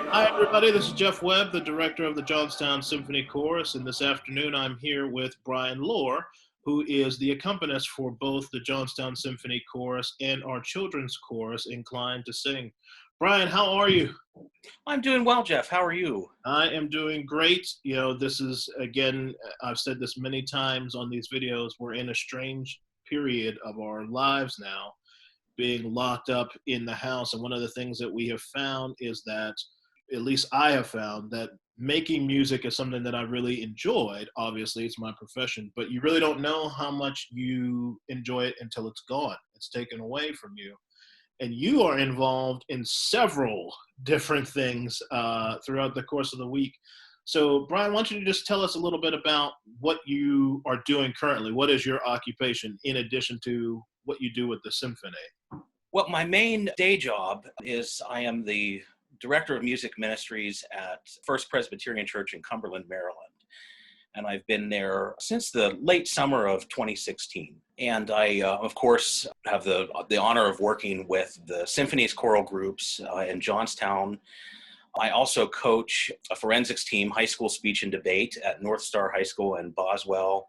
Hi, everybody. This is Jeff Webb, the director of the Johnstown Symphony Chorus. And this afternoon, I'm here with Bryan Lohr, who is the accompanist for both the Johnstown Symphony Chorus and our children's chorus, Inclined to Sing. Bryan, how are you? I'm doing well, Jeff. How are you? I am doing great. This is, again, I've said this many times on these videos, we're in a strange period of our lives now, being locked up in the house. And one of the things that we have found is that, at least I have found, that making music is something that I really enjoyed. Obviously, it's my profession, but you really don't know how much you enjoy it until it's gone. It's taken away from you. And you are involved in several different things throughout the course of the week. So, Bryan, why don't you just tell us a little bit about what you are doing currently? What is your occupation in addition to what you do with the symphony? Well, my main day job is I am the Director of Music Ministries at First Presbyterian Church in Cumberland, Maryland. And I've been there since the late summer of 2016. And I, of course, have the honor of working with the Symphony's choral groups in Johnstown. I also coach a forensics team, high school speech and debate at North Star High School in Boswell,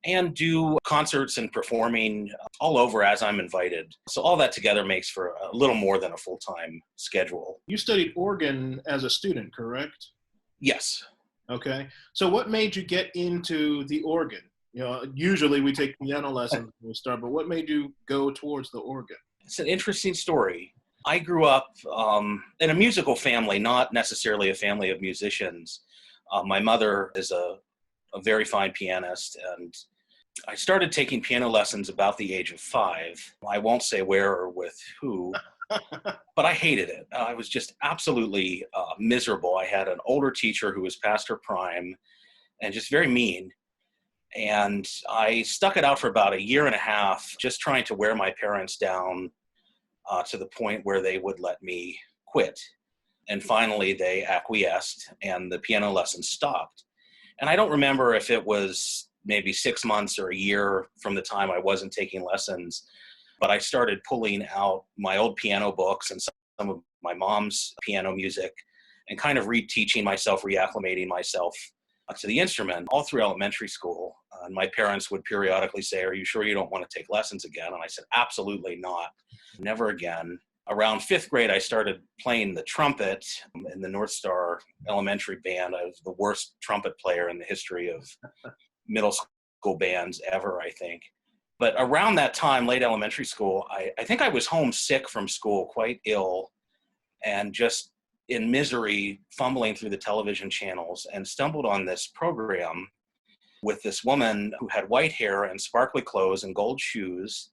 and do concerts and performing all over as I'm invited. So all that together makes for a little more than a full-time schedule. You studied organ as a student, correct? Yes. Okay. So what made you get into the organ? Usually we take piano lessons when we start, but what made you go towards the organ? It's an interesting story. I grew up in a musical family, not necessarily a family of musicians. My mother is a very fine pianist, and I started taking piano lessons about the age of 5. I won't say where or with who, but I hated it. I was just absolutely miserable. I had an older teacher who was past her prime and just very mean. And I stuck it out for about a year and a half, just trying to wear my parents down to the point where they would let me quit. And finally, they acquiesced, and the piano lessons stopped. And I don't remember if it was maybe 6 months or a year from the time I wasn't taking lessons, but I started pulling out my old piano books and some of my mom's piano music and kind of reteaching myself, reacclimating myself to the instrument all through elementary school. And my parents would periodically say, "Are you sure you don't want to take lessons again?" And I said, "Absolutely not. Never again." Around 5th grade, I started playing the trumpet in the North Star Elementary Band. I was the worst trumpet player in the history of middle school bands ever, I think. But around that time, late elementary school, I think I was homesick from school, quite ill, and just in misery, fumbling through the television channels, and stumbled on this program with this woman who had white hair and sparkly clothes and gold shoes.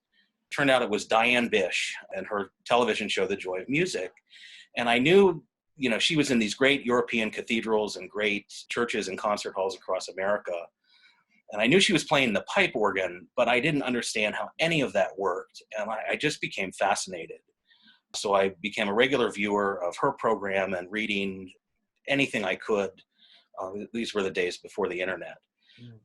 Turned out it was Diane Bish and her television show, The Joy of Music. And I knew, she was in these great European cathedrals and great churches and concert halls across America. And I knew she was playing the pipe organ, but I didn't understand how any of that worked. And I just became fascinated. So I became a regular viewer of her program and reading anything I could. These were the days before the internet.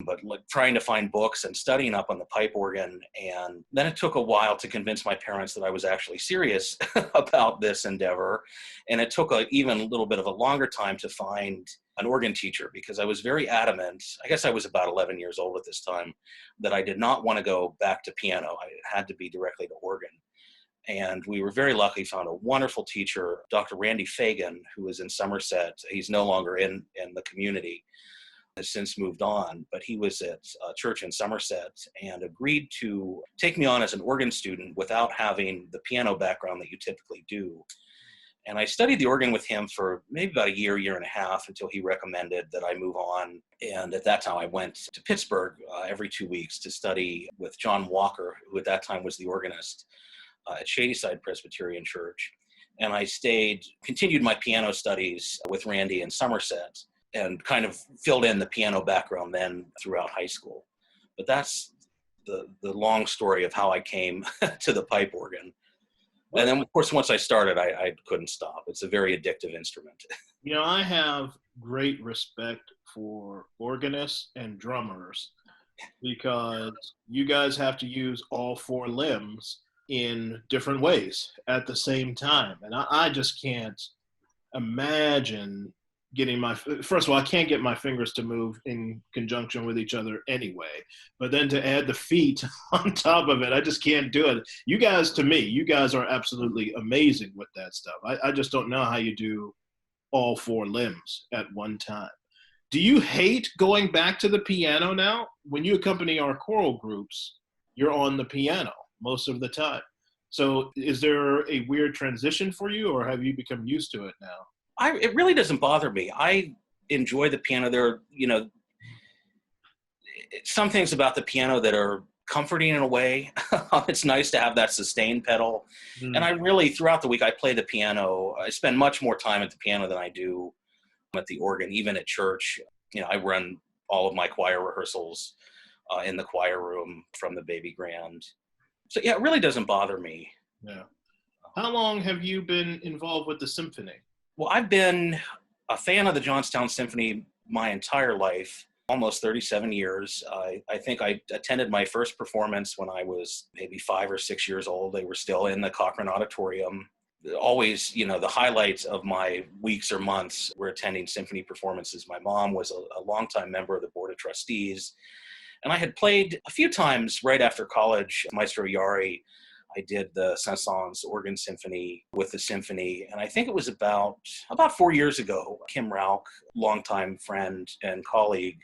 But trying to find books and studying up on the pipe organ. And then it took a while to convince my parents that I was actually serious about this endeavor. And it took even a little bit of a longer time to find an organ teacher, because I was very adamant, I guess I was about 11 years old at this time, that I did not want to go back to piano. I had to be directly to organ. And we were very lucky, found a wonderful teacher, Dr. Randy Fagan, who is in Somerset. He's no longer in the community, has since moved on, but he was at a church in Somerset and agreed to take me on as an organ student without having the piano background that you typically do. And I studied the organ with him for maybe about a year and a half, until he recommended that I move on. And at that time, I went to Pittsburgh every 2 weeks to study with John Walker, who at that time was the organist at Shadyside Presbyterian Church. And I continued my piano studies with Randy in Somerset, and kind of filled in the piano background then throughout high school. But that's the long story of how I came to the pipe organ. And then, of course, once I started, I couldn't stop. It's a very addictive instrument. I have great respect for organists and drummers, because you guys have to use all 4 limbs in different ways at the same time. And I just can't imagine getting my, first of all, I can't get my fingers to move in conjunction with each other anyway. But then to add the feet on top of it, I just can't do it. You guys, to me, you guys are absolutely amazing with that stuff. I just don't know how you do all four limbs at one time. Do you hate going back to the piano now? When you accompany our choral groups, you're on the piano most of the time. So is there a weird transition for you, or have you become used to it now? It really doesn't bother me. I enjoy the piano. There are, some things about the piano that are comforting in a way. It's nice to have that sustain pedal. And I really, throughout the week, I play the piano. I spend much more time at the piano than I do at the organ, even at church. I run all of my choir rehearsals in the choir room from the baby grand. So yeah, it really doesn't bother me. Yeah. How long have you been involved with the symphony? Well, I've been a fan of the Johnstown Symphony my entire life, almost 37 years. I think I attended my first performance when I was maybe 5 or 6 years old. They were still in the Cochrane Auditorium. Always, the highlights of my weeks or months were attending symphony performances. My mom was a longtime member of the Board of Trustees. And I had played a few times right after college. Maestro Yari, I did the Saint-Saëns Organ Symphony with the symphony. And I think it was about 4 years ago, Kim Rauch, longtime friend and colleague,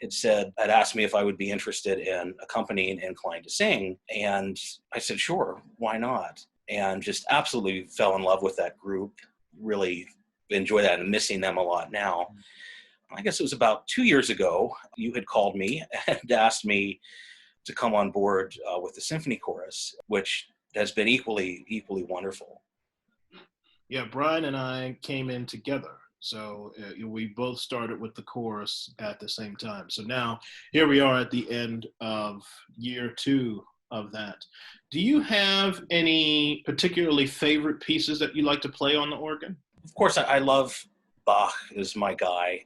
had asked me if I would be interested in accompanying Inclined to Sing. And I said, sure, why not? And just absolutely fell in love with that group. Really enjoy that and missing them a lot now. I guess it was about 2 years ago, you had called me and asked me to come on board with the symphony chorus, which has been equally wonderful. Yeah, Bryan and I came in together. So we both started with the chorus at the same time. So now here we are at the end of year 2 of that. Do you have any particularly favorite pieces that you like to play on the organ? Of course, I love Bach is my guy.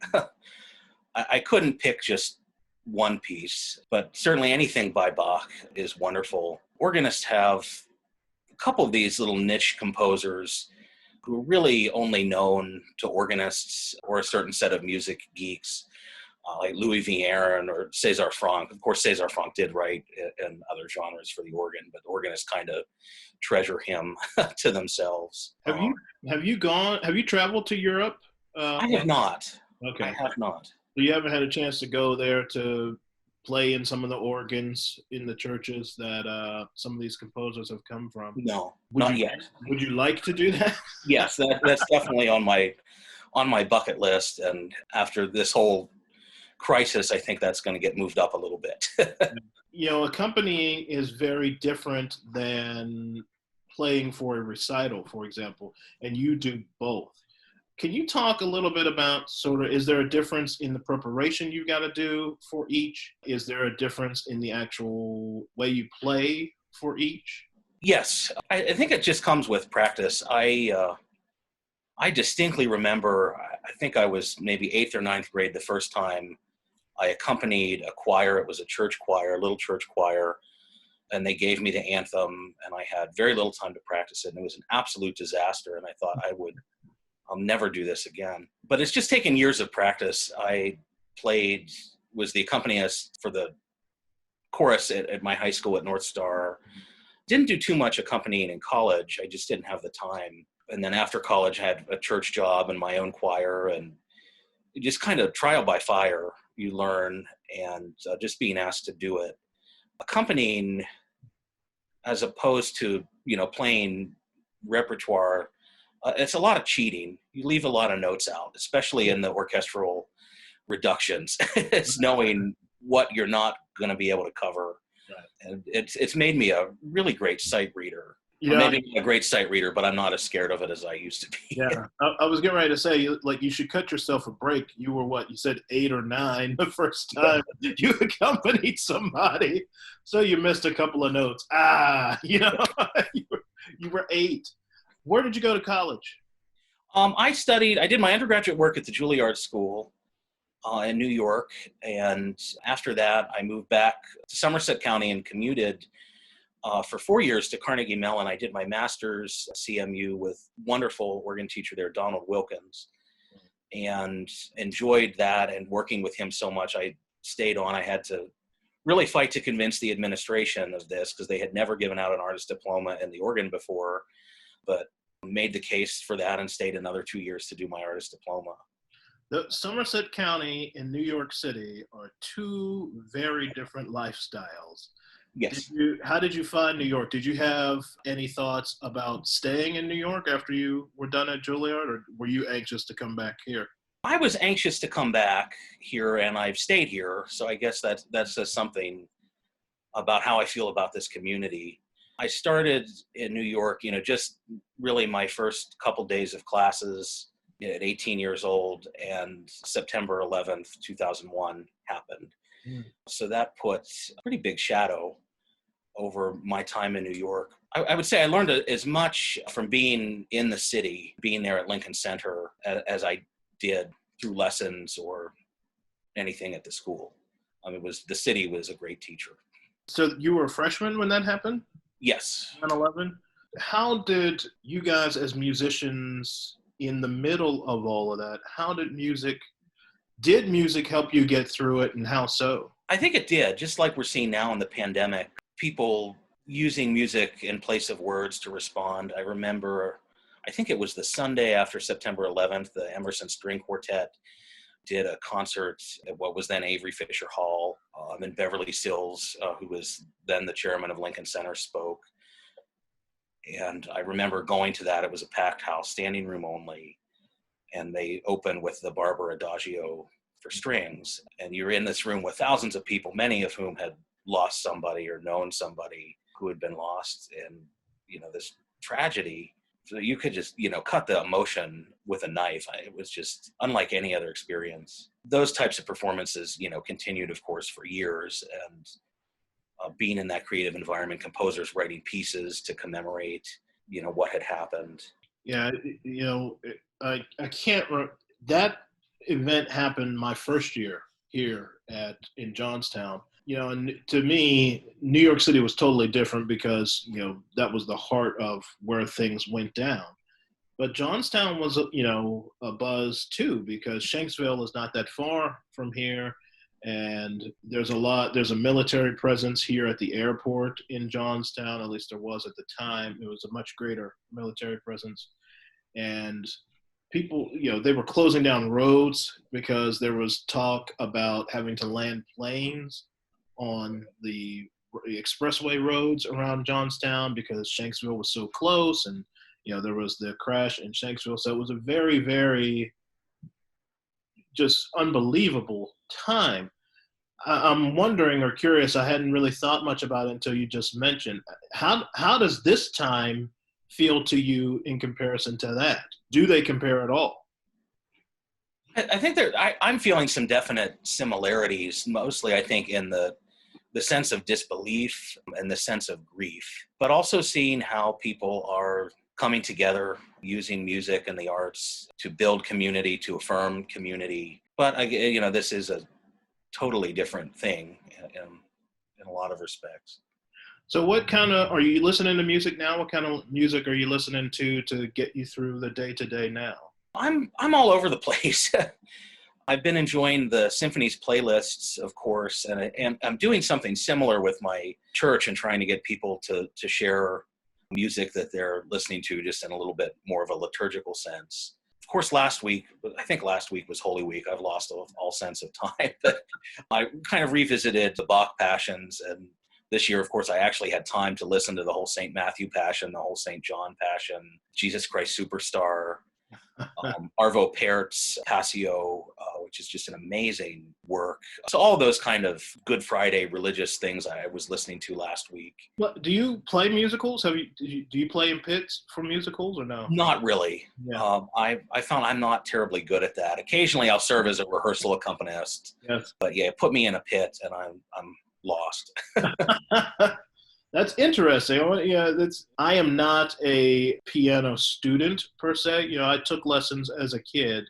I couldn't pick just one piece, but certainly anything by Bach is wonderful. Organists have a couple of these little niche composers who are really only known to organists or a certain set of music geeks, like Louis Vierne or César Franck. Of course, César Franck did write in other genres for the organ, but organists kind of treasure him to themselves. Have you traveled to Europe? I have not. Okay. I have not. So you haven't had a chance to go there to play in some of the organs in the churches that some of these composers have come from? No, not yet. Would you like to do that? Yes, that's definitely on my bucket list. And after this whole crisis, I think that's going to get moved up a little bit. Accompanying is very different than playing for a recital, for example, and you do both. Can you talk a little bit about is there a difference in the preparation you've got to do for each? Is there a difference in the actual way you play for each? Yes, I think it just comes with practice. I distinctly remember, I think I was maybe 8th or 9th grade the first time I accompanied a choir. It was a church choir, a little church choir, and they gave me the anthem, and I had very little time to practice it, and it was an absolute disaster, and I thought I'll never do this again. But it's just taken years of practice. I was the accompanist for the chorus at my high school at North Star. Didn't do too much accompanying in college. I just didn't have the time. And then after college, I had a church job and my own choir, and just kind of trial by fire, you learn, and just being asked to do it. Accompanying, as opposed to, playing repertoire, it's a lot of cheating. You leave a lot of notes out, especially in the orchestral reductions. It's knowing what you're not going to be able to cover. Right. And it's made me a really great sight reader. Yeah. Maybe a great sight reader, but I'm not as scared of it as I used to be. Yeah, I was getting ready to say, you should cut yourself a break. You were what? You said 8 or 9 the first time you accompanied somebody, so you missed a couple of notes. You were 8. Where did you go to college? I did my undergraduate work at the Juilliard School in New York. And after that, I moved back to Somerset County and commuted for 4 years to Carnegie Mellon. I did my master's at CMU with wonderful organ teacher there, Donald Wilkins, and enjoyed that and working with him so much. I stayed on. I had to really fight to convince the administration of this because they had never given out an artist diploma in the organ before, but made the case for that and stayed another 2 years to do my artist diploma. The Somerset County and New York City are two very different lifestyles. Yes. How did you find New York? Did you have any thoughts about staying in New York after you were done at Juilliard, or were you anxious to come back here? I was anxious to come back here, and I've stayed here. So I guess that says something about how I feel about this community. I started in New York, just really my first couple days of classes at 18 years old, and September 11th, 2001 happened. So that put a pretty big shadow over my time in New York. I would say I learned as much from being in the city, being there at Lincoln Center, as I did through lessons or anything at the school. The city was a great teacher. So you were a freshman when that happened? Yes. 9/11? How did you guys as musicians in the middle of all of that, did music help you get through it, and how so? I think it did. Just like we're seeing now in the pandemic, people using music in place of words to respond. I remember, I think it was the Sunday after September 11th, the Emerson String Quartet did a concert at what was then Avery Fisher Hall, and Beverly Sills, who was then the chairman of Lincoln Center, spoke. And I remember going to that. It was a packed house, standing room only. And they opened with the Barber Adagio for strings. And you're in this room with thousands of people, many of whom had lost somebody or known somebody who had been lost. And, this tragedy, so you could just, cut the emotion with a knife. It was just unlike any other experience. Those types of performances, continued, of course, for years. And being in that creative environment, composers writing pieces to commemorate, what had happened. Yeah, I can't. That event happened my first year here in Johnstown. And to me, New York City was totally different because that was the heart of where things went down. But Johnstown was a buzz too, because Shanksville is not that far from here, and there's a military presence here at the airport in Johnstown. At least there was at the time. It was a much greater military presence. And people, they were closing down roads because there was talk about having to land planes on the expressway roads around Johnstown because Shanksville was so close, and there was the crash in Shanksville. So it was a very, very just unbelievable time. I'm wondering or curious, I hadn't really thought much about it until you just mentioned, how does this time feel to you in comparison to that? Do they compare at all? I think I'm feeling some definite similarities, mostly I think in the sense of disbelief and the sense of grief, but also seeing how people are coming together using music and the arts to build community, to affirm community. But this is a totally different thing in a lot of respects. So are you listening to music now? What kind of music are you listening to get you through the day-to-day now? I'm all over the place. I've been enjoying the Symphony's playlists, of course, and I'm doing something similar with my church and trying to get people to share music that they're listening to just in a little bit more of a liturgical sense. Of course, I think last week was Holy Week. I've lost all sense of time, but I kind of revisited the Bach Passions, and this year, of course, I actually had time to listen to the whole St. Matthew Passion, the whole St. John Passion, Jesus Christ Superstar, Arvo Pärt's Passio, which is just an amazing work. So all those kind of Good Friday religious things I was listening to last week. Well, do you play musicals? Do you play in pits for musicals or no? Not really. Yeah. I found I'm not terribly good at that. Occasionally I'll serve as a rehearsal accompanist. Yes. But yeah, put me in a pit and I'm lost. That's interesting. I am not a piano student per se. I took lessons as a kid,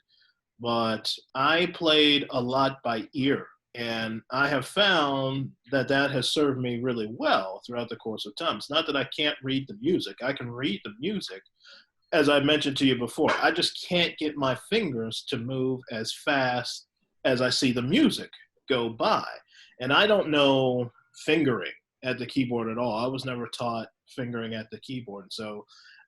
but I played a lot by ear. And I have found that that has served me really well throughout the course of time. It's not that I can't read the music. I can read the music. As I mentioned to you before, I just can't get my fingers to move as fast as I see the music go by. And I don't know fingering at the keyboard at all. I was never taught fingering at the keyboard. So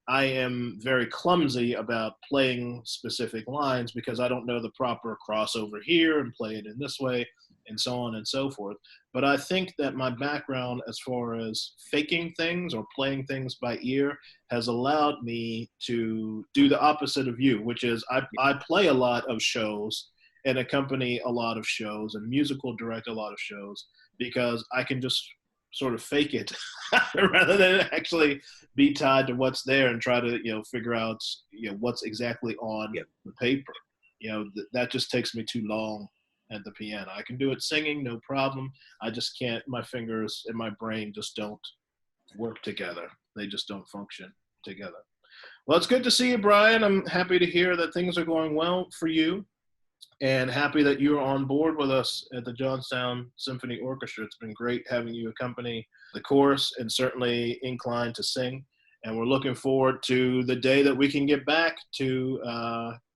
I am very clumsy about playing specific lines because I don't know the proper crossover here and play it in this way and so on and so forth. But I think that my background as far as faking things or playing things by ear has allowed me to do the opposite of you, which is I play a lot of shows and accompany a lot of shows and musical direct a lot of shows because I can just sort of fake it rather than actually be tied to what's there and try to, figure out, what's exactly on the paper. That just takes me too long at the piano. I can do it singing, no problem. I just can't, my fingers and my brain just don't work together. They just don't function together. Well, it's good to see you, Bryan. I'm happy to hear that things are going well for you and happy that you're on board with us at the Johnstown Symphony Orchestra. It's been great having you accompany the chorus and certainly inclined to sing. And we're looking forward to the day that we can get back to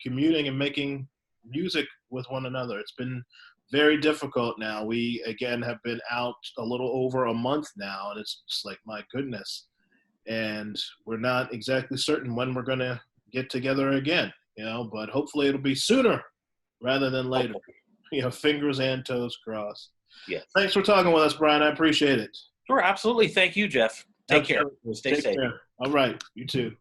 commuting and making music with one another. It's been very difficult now. We, again, have been out a little over a month now, and it's just like, my goodness. And we're not exactly certain when we're going to get together again, but hopefully it'll be sooner rather than later. Fingers and toes crossed. Yes. Thanks for talking with us, Bryan. I appreciate it. Sure, absolutely. Thank you, Jeff. Take care. Stay safe. All right. You too.